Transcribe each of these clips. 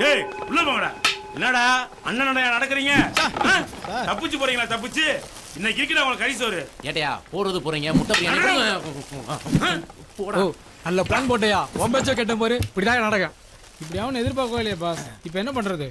டேய் உள்ள போங்கடா. என்னடா அண்ணனோட நடக்கிறீங்க? தப்பிச்சு போறீங்களா? தப்பிச்சு இன்னைக்கு இருக்கடா உங்களுக்கு கறி சோறு. ஏட்டையா போறது போறீங்க முட்டை பிரியாணி போடா. நல்ல பிளான் போட்டையா. ஒம்பச்சோ கெட்ட போரு இப்படிதான் நடக்கும். இப்படி அவன் எதிர்பார்க்கவே இல்லையா பாஸ். இப்போ என்ன பண்றது?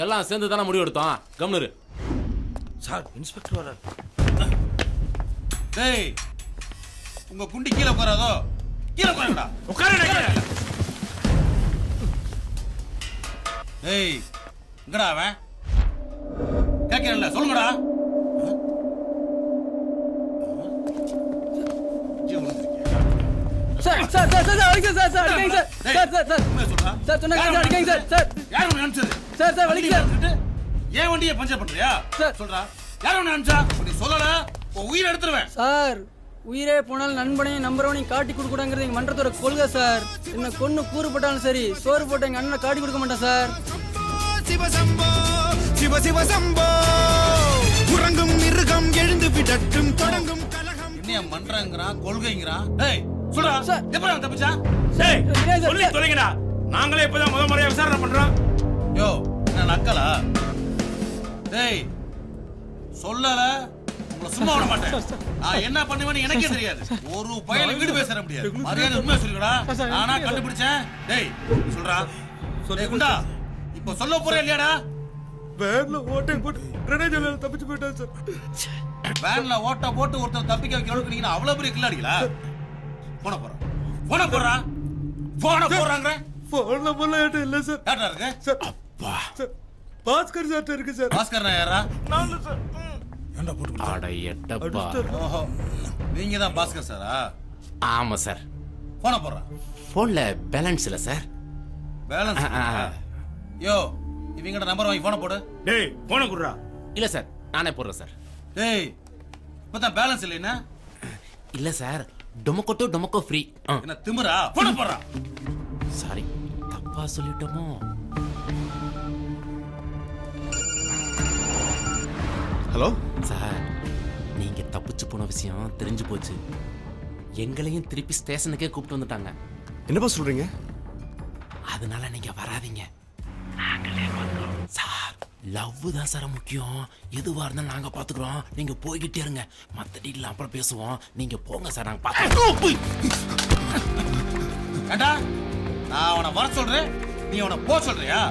எல்லாம் சேர்ந்து தானே முடிவு எடுத்தோம். கம்னரு சார் இன்ஸ்பெக்டர் வராரு. டேய் உங்க குண்டி கீழே போறாதோ? கீழே போறடா. உட்காருடா. டேய் எங்கடா அவன்? கேட்கிறல்ல சொல்லுங்கடா. சார் சார் சார் சார் அடிங்க சார் சார் அடிங்க சார் சார் சார் சார் உண்மையை சொல்றா. சார் சொன்னாங்க சார் அடிங்க சார் சார் யார் உன்னை அனுப்பிச்சது? சார் சார் வலிக்கு சார். ஏன் வண்டியை பஞ்சர் பண்றியா? சார். சொல்றா. யார் உன்னை அனுப்பிச்சா? நீ சொல்லல உன் உயிரை எடுத்துருவேன். சார் உயிரே போனாலும் நண்பனையும் நம்புறவனையும் காட்டி கொடுக்கூடாங்கிறது எங்க மன்றத்தோட கொள்கை சார். என்ன கொன்னு கூறுபட்டாலும் சரி சோறு போட்டு எங்க அண்ணனை காட்டி கொடுக்க மாட்டேன் சார். சிவசம்போ சிவ சிவ சம்போ உறங்கும் மிருகம் எழுந்து விடட்டும் தொடங்கும் கலகம். என்ன மன்றங்கிறான் கொள்கைங்கிறான். டேய் சொல்றா. சார். எப்படா தப்பிச்சா? டேய் சொல்லி தொலைங்கடா. நாங்களே இப்பதான் முறையா விசாரணை பண்றோம். யோ என்ன நக்கலா? டேய் சொல்லல உங்களை சும்மா விட மாட்டேன். நான் என்ன பண்ணுவேன்னு எனக்கே தெரியாது. ஒரு பயல வீடு பேச முடியாது. மரியாதை உண்மையா சொல்லுடா. நானா கண்டுபிடிச்சேன். டேய் சொல்றா. டேய் குண்டா இப்போ சொல்ல போறே இல்லையாடா? வேன்ல ஓட்டை போட்டு கிரனேஜ்ல தப்பிச்சு போயிட்டான் சார். வேன்ல ஓட்ட போட்டு ஒருத்தர் தப்பிக்க வைக்கிறவங்களுக்கு நீங்க அவ்வளவு பெரிய கில்லாடிகளா? போன போறான். போன போறான். போன போறாங்க. போன்ல போல ஏட்ட இல்ல சார். யாரா இருக்கு? சார் அப்பா. சார் பாஸ்கர் சார் இருக்கு சார். பாஸ்கர்னா யாரா? நான் சார். ஏன்டா போட்டு அட எட்டப்பா. ஓஹோ நீங்க தான் பாஸ்கர் சாரா? ஆமா சார். போன போறான். போன்ல பேலன்ஸ் இல்ல சார். பேலன்ஸ். யோ இவங்கட நம்பர் வாங்கி போன போடு. டேய் போன குடுறா. இல்ல சார் நானே போடுறேன் சார். டேய் இப்பதான் பேலன்ஸ் இல்லைன்னா? இல்ல சார் டொமக்கோ டு டொமக்கோ ஃப்ரீ. என்ன திமிரா? போன போறா. சாரி தப்பா சொல்லிட்டோமோ? ஹலோ சார் நீங்க தப்பிச்சு போன விஷயம் தெரிஞ்சு போச்சு. எங்களையும் திருப்பி ஸ்டேஷனுக்கே கூப்பிட்டு வந்துட்டாங்க. என்னப்பா சொல்றீங்க? அதனால நீங்க வராதீங்க. நாங்களே வந்தோம் சார். லவ் தான் சார் முக்கியம். எதுவா இருந்தாலும் நாங்க பாத்துக்கிறோம். நீங்க போய்கிட்டே இருங்க. மத்த டீட்டெயில் அப்புறம் பேசுவோம். நீங்க போங்க சார். நாங்க பாத்துக்கிறோம். ஏண்டா நான் அவனை வர சொல்றேன், நீ அவனை போ சொல்றியா?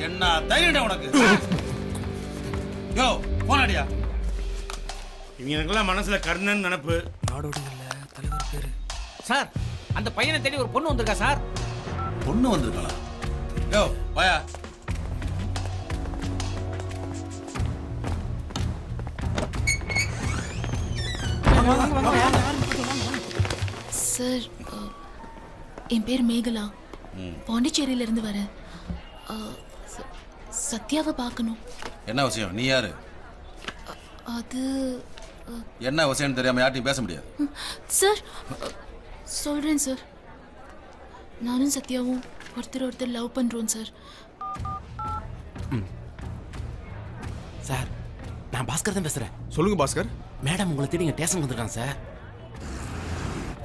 என்ன தைரியம்டா உனக்கு? யோ போனாடியா. இவங்களுக்கெல்லாம் மனசுல கர்ணன் நினைப்பு. நாடோடி இல்ல தலைவர் பேரு. சார் அந்த பையனை தேடி ஒரு பொண்ணு வந்திருக்கா சார். பொண்ணு வந்திருக்கா? யோ வாயா. சார் என் பேர் மேகலா. பாண்டிச்சேரியில இருந்து வரேன். சத்யாவை பார்க்கணும். என்ன விஷயம்? நீ யாரு? அது என்ன விஷயம்னு தெரியாம யார்ட்டையும் பேச முடியாது. சார் சொல்றேன் சார். நானும் சத்யாவும் ஒருத்தர் லவ் பண்றோம் சார். சார் நான் பாஸ்கர் தான் பேசுறேன். சொல்லுங்க பாஸ்கர். மேடம் உங்களை தேடி இங்க ஸ்டேஷன் வந்திருக்காங்க சார்.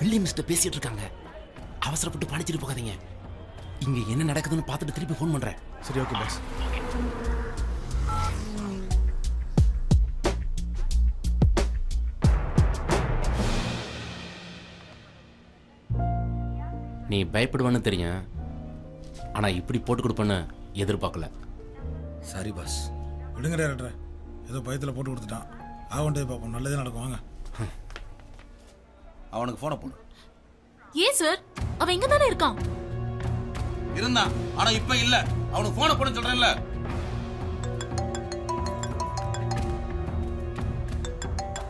வில்லியம் மிஸ்டர் பேசிட்டு இருக்காங்க. அவசரப்பட்டு பாண்டிச்சேரி போகாதீங்க. இங்க என்ன நடக்குதுன்னு பார்த்துட்டு திருப்பி ஃபோன் பண்றேன். சரி ஓகே பாஸ். நீ பயப்படுவான்னு தெரியும். ஆனா இப்படி போட்டு கொடுப்பேன்னு எதிர்பார்க்கல. சரி பாஸ் விடுங்க. ஏதோ பயத்தில் போட்டு கொடுத்துட்டான். ஆகண்டே பார்ப்போம். நல்லதே நடக்கும் வாங்க. அவனுக்கு போன போடு. ஏன் சார் அவன் எங்க தானே இருக்கான்? இருந்தான் ஆனா இப்ப இல்ல. அவனுக்கு போன போட சொல்றேன்ல.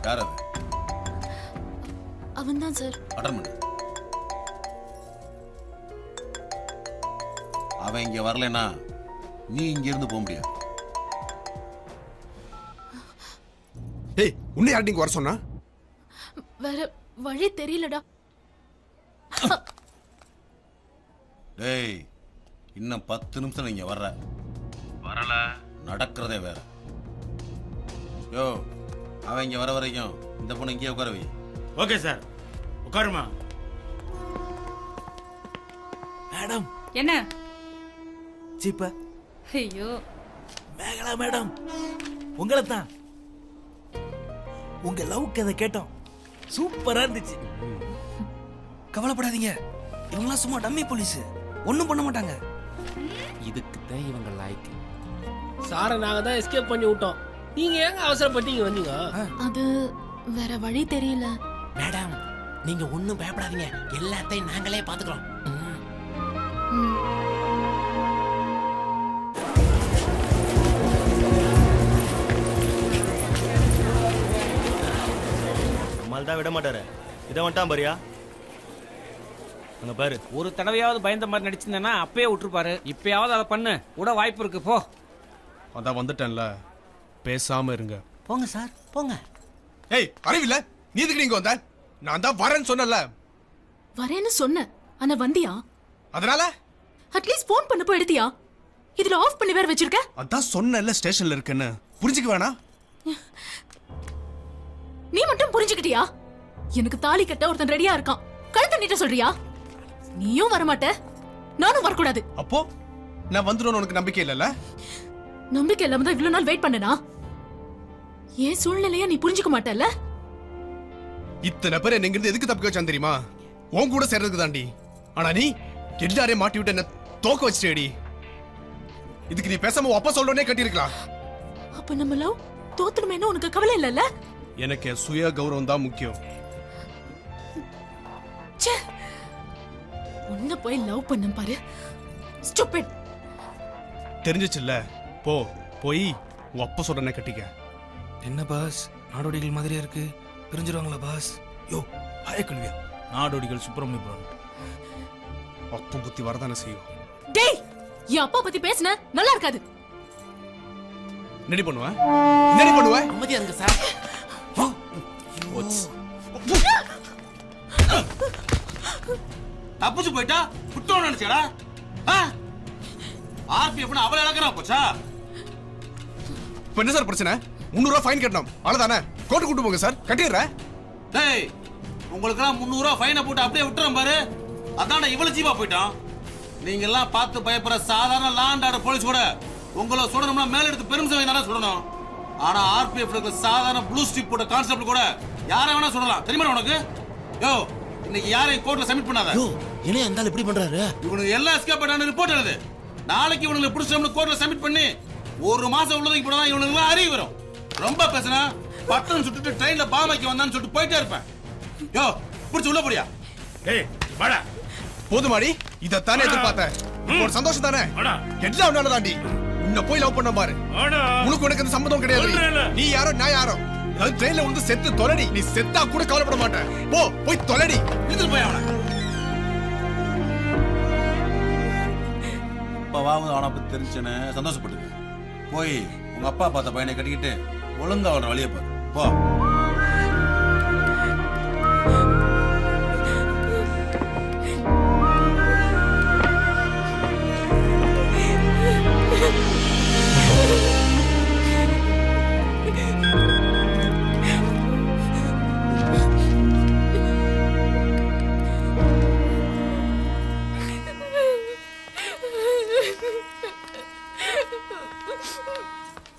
யார் அது? அவன் தான் சார். அட்டன் பண்ணு. அவன் இங்க வரலனா நீ இங்க இருந்து போக முடியாது. டேய் உன்னை யார்ட்டி இங்க வர சொன்னா? வேற வழி தெரியலடா. டேய் இன்னும் 10 நிமிஷம் நீங்க வரல நடக்கிறதே வேற. யோ அவன் இங்க வர வரைக்கும் இந்த பொண்ணு இங்கே உட்கார வை. ஓகே சார் உட்காருமா. மேடம் என்ன ஜீப்ப ஐயோ மேகலா மேடம், உங்களை தான். உங்க லவ் கதை கேட்டோம், சூப்பரா இருந்துச்சு. கவலைப்படாதீங்க, இவங்களாம் சும்மா டம்மி போலீஸ், ஒண்ணும் பண்ண மாட்டாங்க. இதுக்கு தான் இவங்க லாய்க்கு. சாரை நாங்க தான் எஸ்கேப் பண்ணி விட்டோம், நீங்க ஏங்க அவசரப்பட்டீங்க வந்தீங்க? அது வேற வழி தெரியல. மேடம் நீங்க ஒண்ணும் பயப்படாதீங்க, எல்லாத்தையும் நாங்களே பாத்துக்கிறோம். நம்மால் தான் விட மாட்டாரு. இதை வந்துட்டான் பாரியா, அங்க பாரு. ஒரு தடவையாவது பயந்த மாதிரி நடிச்சிருந்தேன்னா அப்பயே விட்டுருப்பாரு. இப்பயாவது அதை பண்ணு, விட வாய்ப்பு இருக்கு. போ. அதான் வந்துட்டேன்ல, பேசாம இருங்க. போங்க சார், போங்க. ஏய் அறிவில்ல, நீ எதுக்கு நீங்க வந்த? நான் தான் வரேன்னு சொன்னல. வரேன்னு சொன்ன, ஆனா வந்தியா? அதனால அட்லீஸ்ட் ஃபோன் பண்ணப்போ எடுத்தியா? இதுல ஆஃப் பண்ணி வேற வச்சிருக்க. அதான் சொன்னல ஸ்டேஷன்ல இருக்குன்னு, புரிஞ்சுக்க வேணா? நீ மட்டும் புரிஞ்சுக்கிட்டியா? எனக்கு தாலி கட்ட ஒருத்தன் ரெடியா இருக்கான், கழுத்தை நீட்ட சொல்றியா? நீயும் வரமாட்ட, நானும் வரக்கூடாது. அப்போ நான் வந்துடும் உனக்கு நம்பிக்கை இல்லல்ல? நம்பிக்கை இல்லாம தான் இவ்வளவு நாள் வெயிட் பண்ணனா? ஏன் சூழ்நிலையா நீ புரிஞ்சுக்க மாட்டல்ல? இத்தனை பேர் என்ன இங்கிருந்து எதுக்கு தப்பிக்க வச்சான் தெரியுமா? உன் கூட சேர்றதுக்கு தாண்டி. ஆனா நீ எல்லாரையும் மாட்டி விட்டு என்ன தோக்க வச்சிட்டேடி. இதுக்கு நீ பேசாம அப்பா சொல்றனே கட்டியிருக்கலாம். அப்ப நம்ம லவ் தோத்துடுமேன்னு உனக்கு கவலை இல்லல்ல? எனக்கு சுய கௌரவம் தான் முக்கியம். ச்சே, உன்னை போய் லவ் பண்ண பாரு, ஸ்டூபிட். தெரிஞ்சிச்சுல்ல, போ போய் உன் அப்பா சொல்றனே கட்டிக்க. என்ன பாஸ், நாடோடிகள் மாதிரியா இருக்கு, பிரிஞ்சிருவாங்களா பாஸ்? யோ ஹாய கல்வியா, நாடோடிகள் சுப்பிரமணியம் அப்பா புத்தி வரதானே செய்யும். டேய், என் அப்பா பத்தி பேசுன நல்லா இருக்காது. என்னடி பண்ணுவ? என்னடி பண்ணுவ? அமைதியா இருங்க சார். தப்பிச்சு போயிட்டா குத்தம் நினைச்சடா? ஆர்பிஎஃப் அவளை இழக்கிறா போச்சா? இப்ப என்ன சார் பிரச்சனை? 300 ரூபாய் ஃபைன் கட்டணும், அவ்வளவுதானே? கோர்ட்டு கூட்டு போங்க சார், கட்டிடுறேன். டேய், உங்களுக்கெல்லாம் 300 ரூபாய் ஃபைனை போட்டு அப்படியே விட்டுறேன் பாரு. அதான்டா இவ்வளவு சீப்பா போயிட்டான். நீங்க எல்லாம் பார்த்து பயப்படுற சாதாரண லாண்ட் ஆர்டர் போலீஸ் கூட உங்களை சுடணும்னா மேல எடுத்து பெருமிசம் தானே சுடணும். ஆனா ஆர்பிஎஃப் இருக்க சாதாரண ப்ளூ ஸ்ட்ரிப் போட்ட கான்ஸ்டபிள் கூட யாரை வேணா சுடலாம், தெரியுமா உனக்கு? யோ, இன்னைக்கு யாரையும் கோர்ட்ல சப்மிட் பண்ணாத. யோ, என்ன அந்த இப்படி பண்றாரு? இவனுக்கு எல்லாம் எஸ்கேப் பண்ணான ரிப்போர்ட் எழுது. நாளைக்கு இவனுக்கு பிடிச்சோம்னு கோர்ட்ல சப்மிட் பண்ணி 1 மாசம் உள்ளதுக்கு போனா இவனுக்கு அறிவு வரும். ரொம்ப பேசினா பட்டன் சுட்டுட்டு ட்ரெயின்ல பாமைக்கு வந்தான்னு சொல்லிட்டு போயிட்டே இருப்பேன். யோ, பிடிச்சு உள்ள போடியா? டேய் வாடா. போதுமாடி, இதத்தானே எதிர்பார்த்தேன். இப்போ ஒரு சந்தோஷம் தானே? எல்லாம் ஒன்னால தாண்டி. உன்னை போய் லவ் பண்ண பாரு. உனக்கு உனக்கு அந்த சம்மதம் கிடையாது. நீ யாரோ நான் யாரோ. அது ட்ரெயின்ல வந்து செத்து தொலைடி. நீ செத்தா கூட கவலைப்பட மாட்டேன். போ போய் தொலைடி. இழுத்துட்டு போய் அவனை. அப்பாவாவது அவனை பத்தி தெரிஞ்சுன்னு சந்தோஷப்பட்டு போய் உங்க அப்பா பார்த்த பையனை கட்டிக்கிட்டு ஒழுங்கா அவனை வழியை பாரு. போ.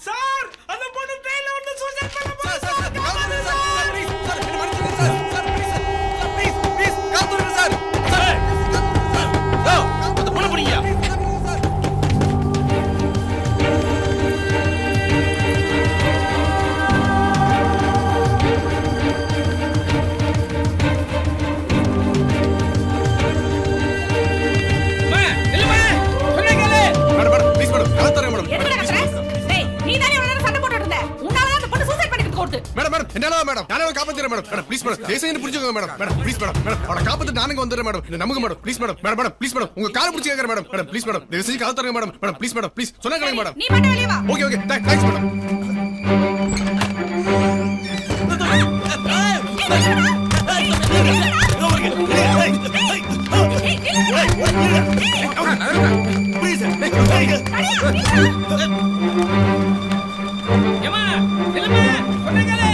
சார், அந்த பொண்ணு ட்ரெயின்ல வந்து சூசைட் பண்ண போறா. மேடம் மேடம் என்ன மேடம், நானே காப்பாத்துறேன் மேடம். மேடம் ப்ளீஸ் மேடம், தயவு செஞ்சு புரிஞ்சுக்கோங்க madam. Madam please madam, madam அவனை காப்பாத்து நானுங்க வந்துறேன் மேடம். என்ன நம்புங்க madam, please madam. Madam madam please madam, உங்க காலை பிடிச்சு கேக்குறேன் மேடம். மேடம் ப்ளீஸ் மேடம், தயவு செஞ்சு காப்பாத்துறேங்க மேடம். மேடம் ப்ளீஸ் மேடம், ப்ளீஸ் சொன்னா கேளுங்க மேடம். நீ மட்டும் வெளிய வா. Okay okay, thanks madam. ஏமா நில்லுமா, சொன்னா கேளு.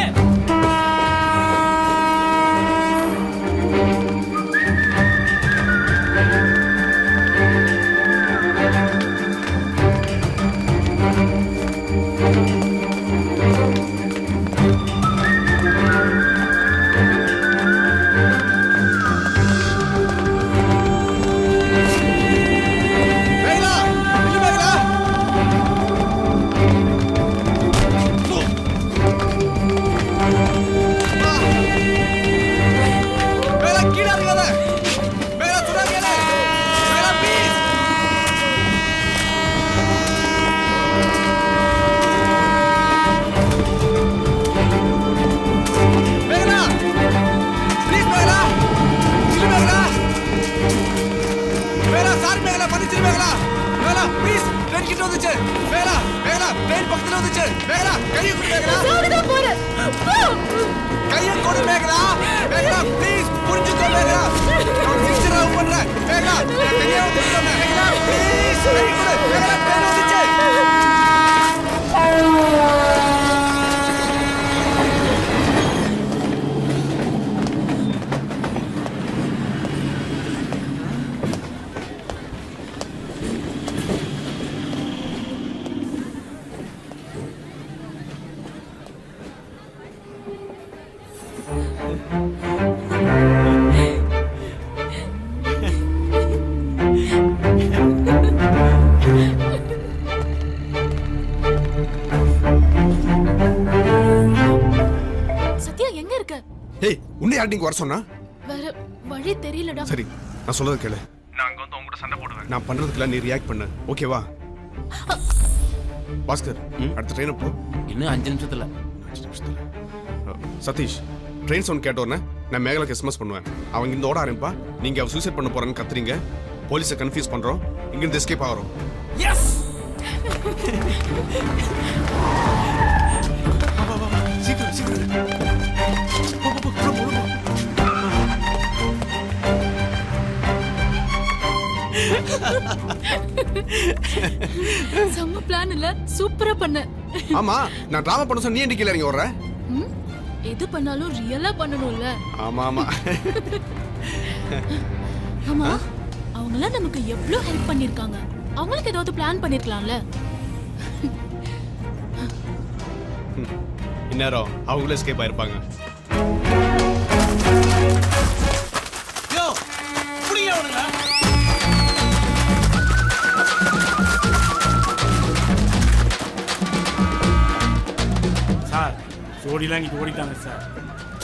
ட்ரெயின் கிட்ட வந்துச்சு மேகலா மேகலா ட்ரெயின் பக்கத்துல வந்துச்சு மேகலா கையை கொடு மேகலா சாப்பிடுதான் போறேன் கையை கொடு மேகலா மேகலா ப்ளீஸ் புரிஞ்சுக்கோ மேகலா நான் சிக்ஸரா பண்றேன் மேகலா கையை கொடு மேகலா ப்ளீஸ் கையை கொடு மேகலா ட்ரெயின் வந்துச்சு சத்யா எங்க இருக்க? ஏய் உன்னை யார்டிங்க வர சொன்னா வேற வழி தெரியலடா. சரி நான் சொல்றது கேளு நான் அங்க வந்து உங்ககிட்ட சண்டை போடுவேன் நான் பண்றதுக்குலாம் நீ ரியாக்ட் பண்ணு ஓகேவா பாஸ்கர் அடுத்த ட்ரெயின் போ இன்னும் 5 நிமிஷத்துல சதீஷ் ட்ரெயின் சவுண்ட் கேட்ட உடனே நான் மேகலாக்கு எஸ்எம்எஸ் பண்ணுவேன் அவங்க இந்த ஓட ஆரம்பிப்பா நீங்க அவ சூசைட் பண்ண போறேன்னு கத்துறீங்க போலீஸை கன்ஃபியூஸ் பண்றோம் இங்க இருந்து எஸ்கேப் ஆகிறோம் எஸ் சீக்கிரம் சீக்கிரம் செம்ம பிளான் இல்ல சூப்பரா பண்ண. ஆமா நான் டிராமா பண்ண சொன்னா நீ ஏன் கீழ இறங்கி வர்ற எது பண்ணாலும் ரியலா பண்ணணும்ல. ஆமா ஆமா ஆமா அவங்கலாம் நமக்கு எவ்வளவு ஹெல்ப் பண்ணிருக்காங்க. அவங்களுக்கு ஏதாவது பிளான் பண்ணிருக்கலாம்ல. இந்நேரம் அவங்களும் எஸ்கேப் ஆயிருப்பாங்க யோ புடிங்க அவனுங்க சார் ஜோடிலாம் இங்கிட்டு ஓடிட்டாங்க சார்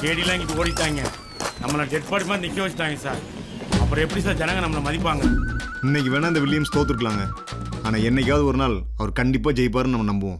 கேடிலாம் இங்கிட்டு ஓடிட்டாங்க நம்மளை டெட் பாடி மாதிரி நிற்க வச்சுட்டாங்க சார் அப்புறம் எப்படி சார் ஜனங்க நம்மளை மதிப்பாங்க இன்னைக்கு வேணா இந்த வில்லியம்ஸ் தோத்துருக்கலாங்க ஆனா என்னைக்காவது ஒரு நாள் அவர் கண்டிப்பா ஜெயிப்பாருன்னு நம்ம நம்புவோம்